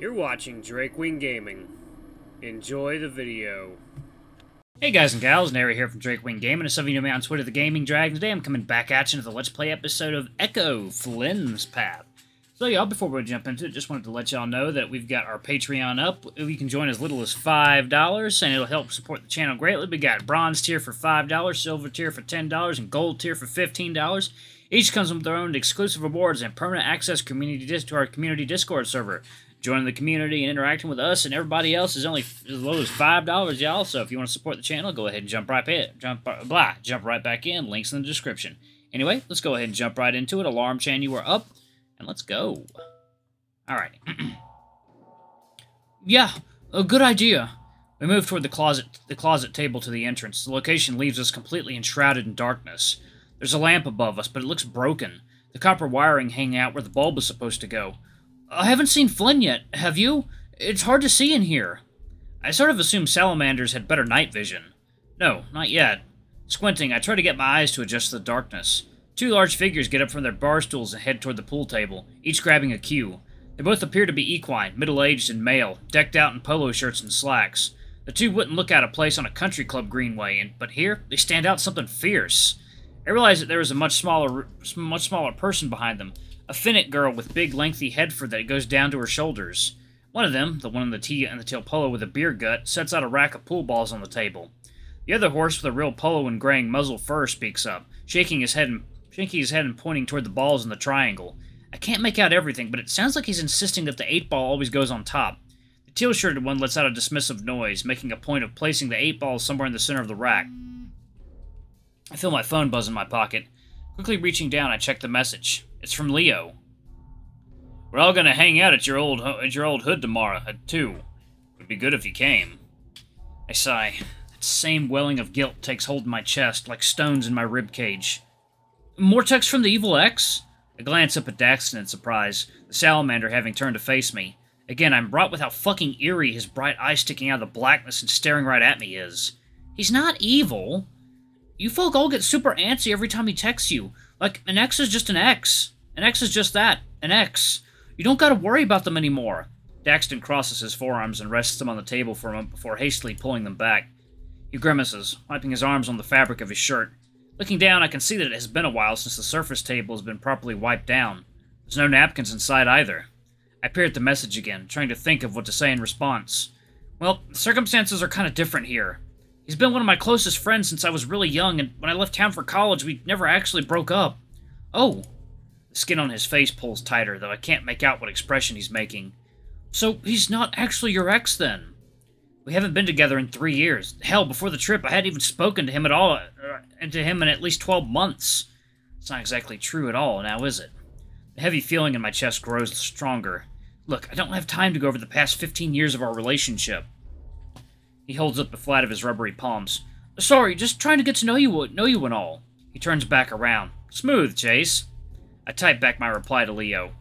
You're watching Drakewing Gaming. Enjoy the video. Hey guys and gals, Nary here from Drakewing Gaming, and some of you know me on Twitter, The Gaming Dragon. Today I'm coming back at you with a Let's Play episode of Echo, Flynn's Path. So y'all, before we jump into it, just wanted to let y'all know that we've got our Patreon up. You can join as little as $5, and it'll help support the channel greatly. We got Bronze tier for $5, Silver tier for $10, and Gold tier for $15. Each comes with their own exclusive rewards and permanent access to our community Discord server. Joining the community and interacting with us and everybody else is only as low as $5, y'all. So if you want to support the channel, go ahead and jump right back in. Links in the description. Anyway, let's go ahead and jump right into it. Alarm chain, you are up, and let's go. All right. Yeah, a good idea. We move toward the closet table to the entrance. The location leaves us completely enshrouded in darkness. There's a lamp above us, but it looks broken. The copper wiring hanging out where the bulb is supposed to go. I haven't seen Flynn yet, have you? It's hard to see in here. I sort of assumed salamanders had better night vision. No, not yet. Squinting, I try to get my eyes to adjust to the darkness. Two large figures get up from their bar stools and head toward the pool table, each grabbing a cue. They both appear to be equine, middle-aged and male, decked out in polo shirts and slacks. The two wouldn't look out of place on a country club greenway, but here, they stand out something fierce. I realize that there is a much smaller person behind them. A Finnick girl with big, lengthy head fur that goes down to her shoulders. One of them, the one in the tail polo with a beer gut, sets out a rack of pool balls on the table. The other horse with a real polo and graying muzzle fur speaks up, shaking his head and pointing toward the balls in the triangle. I can't make out everything, but it sounds like he's insisting that the 8-ball always goes on top. The teal-shirted one lets out a dismissive noise, making a point of placing the 8-ball somewhere in the center of the rack. I feel my phone buzz in my pocket. Quickly reaching down, I check the message. It's from Leo. We're all gonna hang out at your old hood tomorrow at 2. Would be good if you came. I sigh. That same welling of guilt takes hold in my chest, like stones in my rib cage. More text from the Evil X? I glance up at Daxton in surprise, the salamander having turned to face me. Again, I'm brought with how fucking eerie his bright eye sticking out of the blackness and staring right at me is. He's not evil. You folk all get super antsy every time he texts you. Like, an X is just an X. An X is just that. An X. You don't gotta worry about them anymore. Daxton crosses his forearms and rests them on the table for a moment before hastily pulling them back. He grimaces, wiping his arms on the fabric of his shirt. Looking down, I can see that it has been a while since the surface table has been properly wiped down. There's no napkins inside either. I peer at the message again, trying to think of what to say in response. Well, the circumstances are kind of different here. He's been one of my closest friends since I was really young, and when I left town for college, we never actually broke up. Oh. The skin on his face pulls tighter, though I can't make out what expression he's making. So, he's not actually your ex, then? We haven't been together in 3 years. Hell, before the trip, I hadn't even spoken to him at all, and to him in at least 12 months. It's not exactly true at all, now is it? The heavy feeling in my chest grows stronger. Look, I don't have time to go over the past 15 years of our relationship. He holds up the flat of his rubbery palms. Sorry, just trying to get to know you and all. He turns back around. Smooth, Chase. I type back my reply to Leo.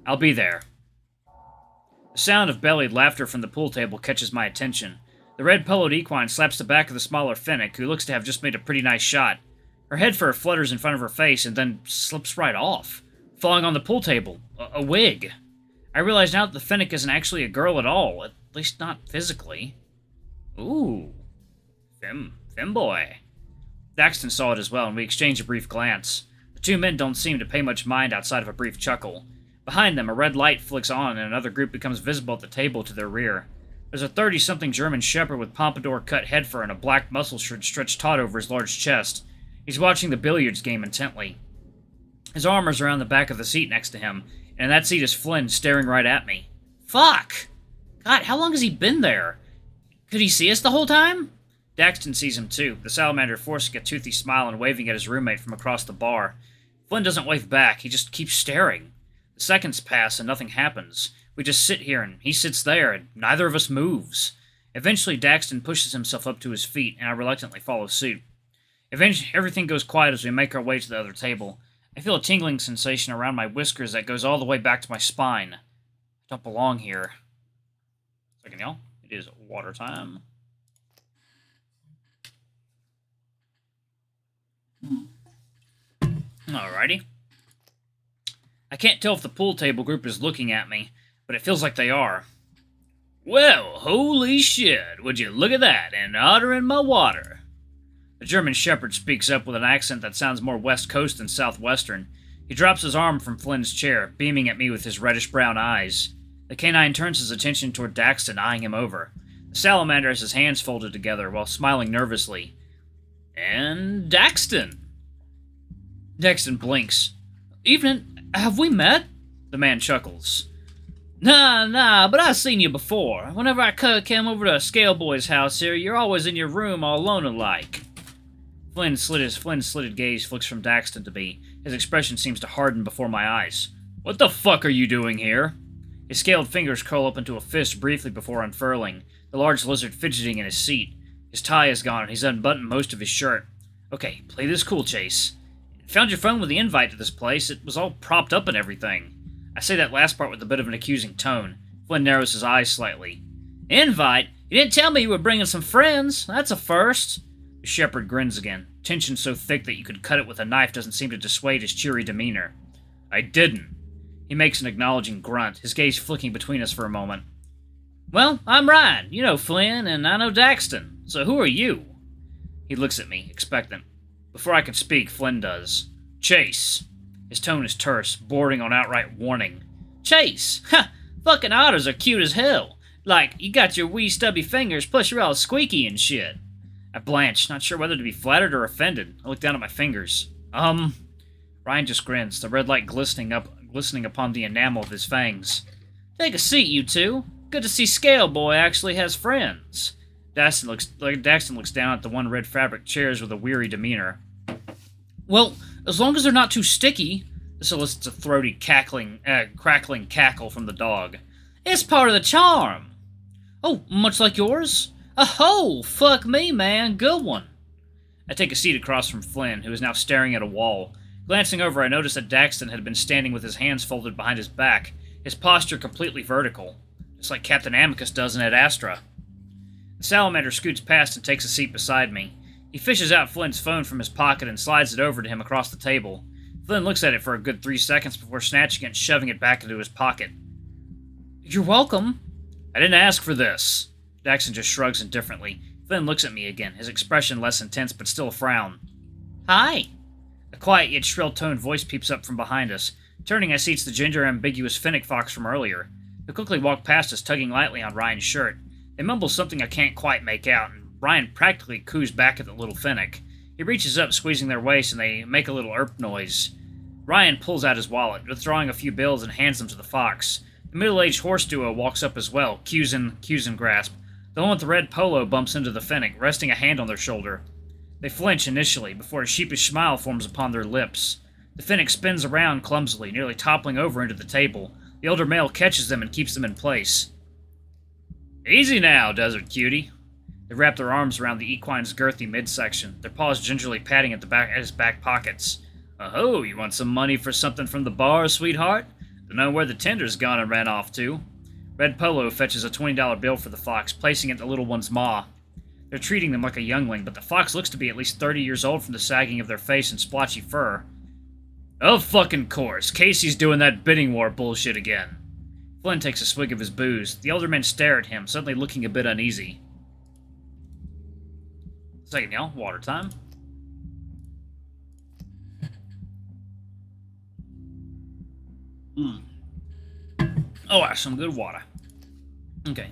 I'll be there. The sound of bellied laughter from the pool table catches my attention. The red-poloed equine slaps the back of the smaller Finnick, who looks to have just made a pretty nice shot. Her head fur flutters in front of her face and then slips right off, falling on the pool table. A wig. I realize now that the Finnick isn't actually a girl at all. At least not physically. Ooh. Femboy. Daxton saw it as well, and we exchanged a brief glance. The two men don't seem to pay much mind outside of a brief chuckle. Behind them, a red light flicks on, and another group becomes visible at the table to their rear. There's a 30-something German shepherd with pompadour-cut head fur and a black muscle shirt stretched taut over his large chest. He's watching the billiards game intently. His arm is around the back of the seat next to him, and in that seat is Flynn staring right at me. Fuck! God, how long has he been there? Could he see us the whole time? Daxton sees him too, the salamander forcing a toothy smile and waving at his roommate from across the bar. Flynn doesn't wave back, he just keeps staring. The seconds pass and nothing happens. We just sit here and he sits there and neither of us moves. Eventually Daxton pushes himself up to his feet and I reluctantly follow suit. Eventually everything goes quiet as we make our way to the other table. I feel a tingling sensation around my whiskers that goes all the way back to my spine. I don't belong here. Second, y'all. It is water time. Alrighty. I can't tell if the pool table group is looking at me. but it feels like they are. Well, holy shit, would you look at that, an otter in my water. The German Shepherd speaks up with an accent that sounds more West Coast than Southwestern. He drops his arm from Flynn's chair, beaming at me with his reddish-brown eyes. The canine turns his attention toward Daxton, eyeing him over. The salamander has his hands folded together while smiling nervously. And Daxton. Daxton blinks. Evening, have we met? The man chuckles. Nah, but I've seen you before. Whenever I came over to Scaleboy's house here, you're always in your room all alone-alike. Flynn's slitted gaze flicks from Daxton to me. His expression seems to harden before my eyes. What the fuck are you doing here? His scaled fingers curl up into a fist briefly before unfurling, the large lizard fidgeting in his seat. His tie is gone and he's unbuttoned most of his shirt. Okay, play this cool, Chase. Found your phone with the invite to this place. It was all propped up and everything. I say that last part with a bit of an accusing tone. Flynn narrows his eyes slightly. Invite? You didn't tell me you were bringing some friends. That's a first. The shepherd grins again. Tension so thick that you could cut it with a knife doesn't seem to dissuade his cheery demeanor. I didn't. He makes an acknowledging grunt, his gaze flicking between us for a moment. Well, I'm Ryan. You know Flynn, and I know Daxton. So who are you? He looks at me, expectant. Before I can speak, Flynn does. Chase. His tone is terse, bordering on outright warning. Chase? Ha! Fucking otters are cute as hell. Like, you got your wee stubby fingers, plus you're all squeaky and shit. I blanch, not sure whether to be flattered or offended. I look down at my fingers. Ryan just grins, the red light glistening upon the enamel of his fangs. Take a seat, you two. Good to see Scaleboy actually has friends. Daxton looks down at the one red fabric chairs with a weary demeanor. Well, as long as they're not too sticky. This elicits a throaty, crackling cackle from the dog. It's part of the charm. Oh, much like yours? Oh, fuck me, man. Good one. I take a seat across from Flynn, who is now staring at a wall. Glancing over, I notice that Daxton had been standing with his hands folded behind his back, his posture completely vertical, just like Captain Amicus does in Ad Astra. The salamander scoots past and takes a seat beside me. He fishes out Flynn's phone from his pocket and slides it over to him across the table. Flynn looks at it for a good 3 seconds before snatching it and shoving it back into his pocket. You're welcome. I didn't ask for this. Daxton just shrugs indifferently. Flynn looks at me again, his expression less intense but still a frown. Hi. A quiet yet shrill-toned voice peeps up from behind us. Turning, I see it's the ginger ambiguous Finnick fox from earlier. They quickly walk past us, tugging lightly on Ryan's shirt. They mumble something I can't quite make out, and Ryan practically coos back at the little Finnick. He reaches up, squeezing their waist, and they make a little erp noise. Ryan pulls out his wallet, withdrawing a few bills, and hands them to the fox. The middle-aged horse duo walks up as well, cues in grasp. The one with the red polo bumps into the Finnick, resting a hand on their shoulder. They flinch initially, before a sheepish smile forms upon their lips. The Finnick spins around clumsily, nearly toppling over into the table. The older male catches them and keeps them in place. Easy now, Desert Cutie. They wrap their arms around the equine's girthy midsection, their paws gingerly patting at his back pockets. Oh, you want some money for something from the bar, sweetheart? Don't know where the tender's gone and ran off to. Red Polo fetches a $20 bill for the fox, placing it in the little one's maw. They're treating them like a youngling, but the fox looks to be at least 30 years old from the sagging of their face and splotchy fur. Of fucking course, Casey's doing that bidding war bullshit again. Flynn takes a swig of his booze. The older men stare at him, suddenly looking a bit uneasy. Second, y'all. Water time. Oh, that's some good water. Okay.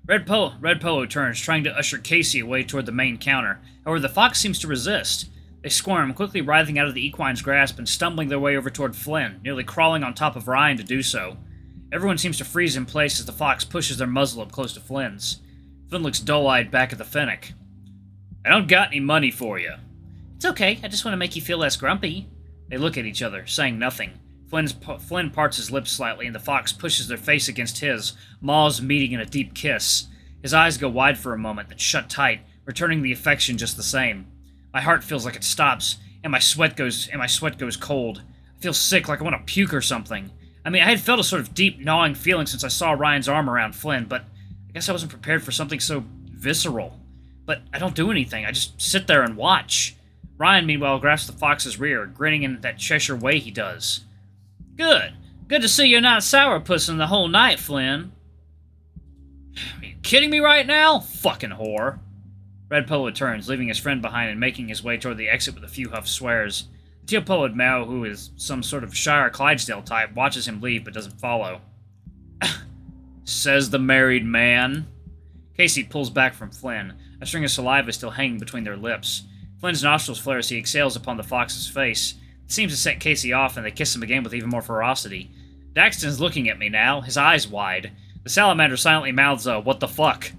Red Polo turns, trying to usher Casey away toward the main counter. However, the fox seems to resist. They squirm, quickly writhing out of the equine's grasp and stumbling their way over toward Flynn, nearly crawling on top of Ryan to do so. Everyone seems to freeze in place as the fox pushes their muzzle up close to Flynn's. Flynn looks dull-eyed back at the Finnick. I don't got any money for you. It's okay, I just want to make you feel less grumpy. They look at each other, saying nothing. Flynn parts his lips slightly, and the fox pushes their face against his, maws meeting in a deep kiss. His eyes go wide for a moment, then shut tight, returning the affection just the same. My heart feels like it stops, and my sweat goes cold. I feel sick, like I want to puke or something. I mean, I had felt a sort of deep, gnawing feeling since I saw Ryan's arm around Flynn, but I guess I wasn't prepared for something so visceral. But I don't do anything, I just sit there and watch. Ryan, meanwhile, grasps the fox's rear, grinning in that Cheshire way he does. Good. Good to see you're not sourpussing the whole night, Flynn. Are you kidding me right now? Fucking whore. Red Polo turns, leaving his friend behind and making his way toward the exit with a few huff swears. The teal-poloed Mao, who is some sort of Shire Clydesdale type, watches him leave but doesn't follow. Says the married man. Casey pulls back from Flynn. A string of saliva is still hanging between their lips. Flynn's nostrils flare as he exhales upon the fox's face. It seems to set Casey off, and they kiss him again with even more ferocity. Daxton's looking at me now, his eyes wide. The salamander silently mouths a, "What the fuck?"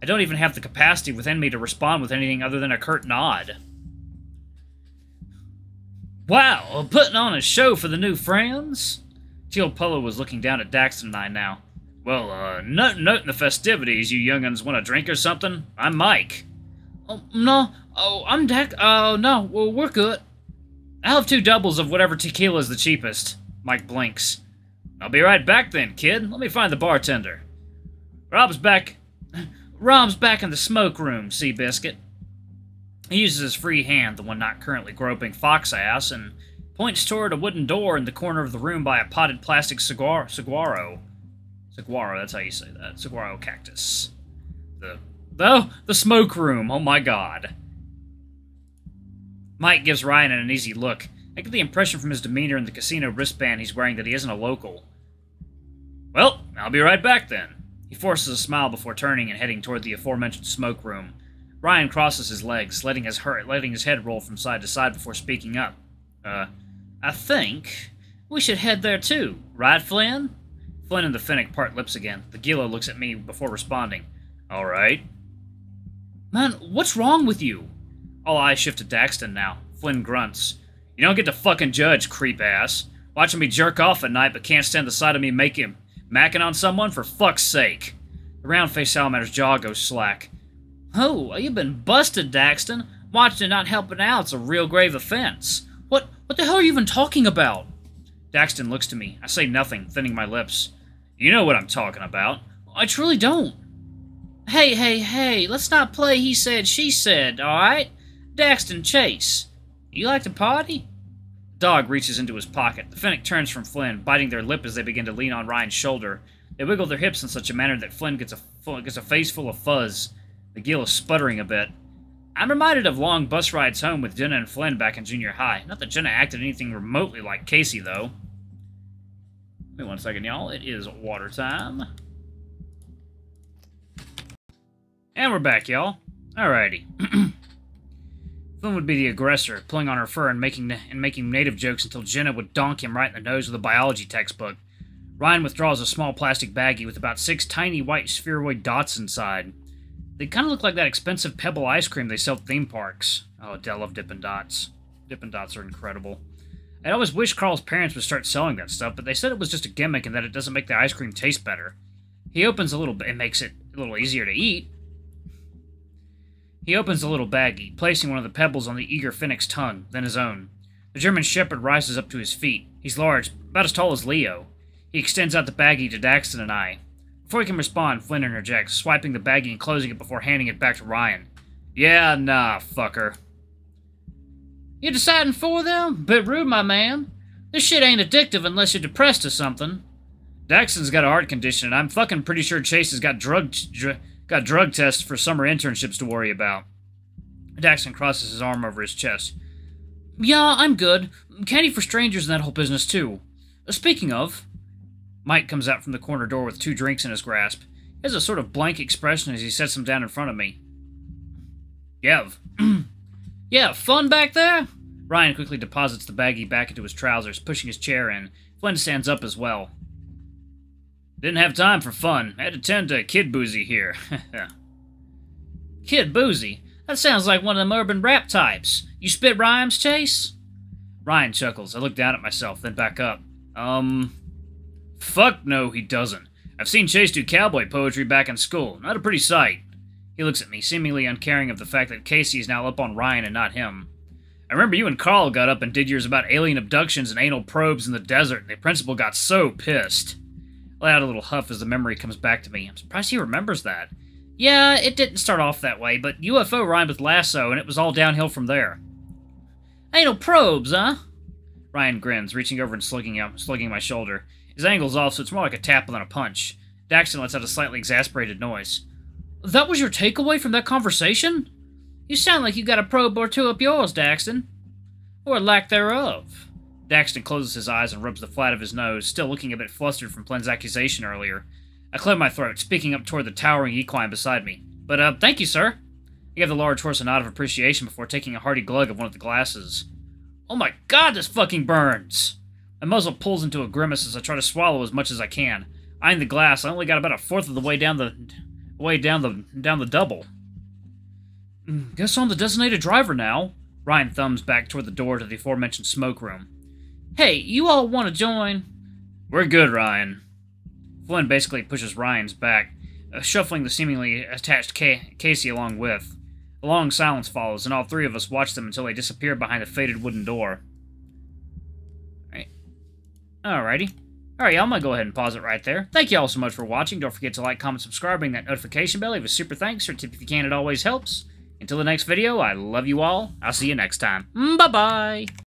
I don't even have the capacity within me to respond with anything other than a curt nod. Wow, putting on a show for the new friends? Teal Polo was looking down at Daxton and I now. Well, noting the festivities, you young'uns want a drink or something? I'm Mike. Oh, no. Oh, I'm Dax. Oh, no. Well, we're good. I'll have 2 doubles of whatever tequila's the cheapest. Mike blinks. I'll be right back then, kid. Let me find the bartender. Rob's back in the smoke room, Seabiscuit. He uses his free hand, the one not currently groping fox ass, and points toward a wooden door in the corner of the room by a potted plastic saguaro, that's how you say that. Saguaro cactus. The smoke room, oh my god. Mike gives Ryan an uneasy look. I get the impression from his demeanor and the casino wristband he's wearing that he isn't a local. Well, I'll be right back then. He forces a smile before turning and heading toward the aforementioned smoke room. Ryan crosses his legs, letting his head roll from side to side before speaking up. I think we should head there too, right, Flynn? Flynn and the Finnick part lips again. The Gila looks at me before responding. All right. Man, what's wrong with you? All eyes shift to Daxton now. Flynn grunts. You don't get to fucking judge, creep ass. Watching me jerk off at night but can't stand the sight of me macking on someone? For fuck's sake. The round-faced salamander's jaw goes slack. Oh, you've been busted, Daxton. Watching and not helping out's a real grave offense. What the hell are you even talking about? Daxton looks to me. I say nothing, thinning my lips. You know what I'm talking about. I truly don't. Hey, let's not play he said, she said, alright? Daxton, Chase. You like to party? The dog reaches into his pocket. The Finnick turns from Flynn, biting their lip as they begin to lean on Ryan's shoulder. They wiggle their hips in such a manner that Flynn gets a face full of fuzz. The Gila sputtering a bit. I'm reminded of long bus rides home with Jenna and Flynn back in junior high. Not that Jenna acted anything remotely like Casey, though. Wait 1 second, y'all. It is water time. And we're back, y'all. Alrighty. Flynn would be the aggressor, pulling on her fur and making native jokes until Jenna would donk him right in the nose with a biology textbook. Ryan withdraws a small plastic baggie with about 6 tiny white spheroid dots inside. They kind of look like that expensive Pebble ice cream they sell at theme parks. Oh, I love Dippin' Dots. Dippin' Dots are incredible. I always wish Carl's parents would start selling that stuff, but they said it was just a gimmick and that it doesn't make the ice cream taste better. He opens a little bit and makes it a little easier to eat. He opens the little baggie, placing one of the pebbles on the eager Finnick's tongue, then his own. The German Shepherd rises up to his feet. He's large, about as tall as Leo. He extends out the baggie to Daxton and I. Before he can respond, Flynn interjects, swiping the baggie and closing it before handing it back to Ryan. Yeah, nah, fucker. You deciding for them? Bit rude, my man. This shit ain't addictive unless you're depressed or something. Daxton's got a heart condition, and I'm fucking pretty sure Chase has got drug tests for summer internships to worry about. Daxton crosses his arm over his chest. Yeah, I'm good. Candy for strangers and that whole business, too. Speaking of... Mike comes out from the corner door with 2 drinks in his grasp. He has a sort of blank expression as he sets them down in front of me. Yev. Yeah, fun back there? Ryan quickly deposits the baggie back into his trousers, pushing his chair in. Flynn stands up as well. Didn't have time for fun. Had to tend to Kid Boozy here. Kid Boozy? That sounds like one of them urban rap types. You spit rhymes, Chase? Ryan chuckles. I look down at myself, then back up. Fuck no, he doesn't. I've seen Chase do cowboy poetry back in school. Not a pretty sight. He looks at me, seemingly uncaring of the fact that Casey is now up on Ryan and not him. I remember you and Carl got up and did yours about alien abductions and anal probes in the desert, and the principal got so pissed. I let out a little huff as the memory comes back to me. I'm surprised he remembers that. Yeah, it didn't start off that way, but UFO rhymed with lasso, and it was all downhill from there. Anal probes, huh? Ryan grins, reaching over and slugging my shoulder. His angle's off, so it's more like a tap than a punch. Daxton lets out a slightly exasperated noise. That was your takeaway from that conversation? You sound like you got a probe or two up yours, Daxton. Or lack thereof. Daxton closes his eyes and rubs the flat of his nose, still looking a bit flustered from Flynn's accusation earlier. I clear my throat, speaking up toward the towering equine beside me. But, thank you, sir. I gave the large horse a nod of appreciation before taking a hearty glug of one of the glasses. Oh my god, this fucking burns! My muzzle pulls into a grimace as I try to swallow as much as I can. Eyeing the glass, I only got about a fourth of the way down the double. Guess I'm the designated driver now. Ryan thumbs back toward the door to the aforementioned smoke room. Hey, you all want to join? We're good, Ryan. Flynn basically pushes Ryan's back, shuffling the seemingly attached Casey along with. A long silence follows, and all three of us watch them until they disappear behind the faded wooden door. Alrighty. Alright, y'all, I'm gonna go ahead and pause it right there. Thank you all so much for watching. Don't forget to like, comment, subscribe, ring that notification bell. Leave a super thanks or tip if you can. It always helps. Until the next video, I love you all. I'll see you next time. Bye-bye!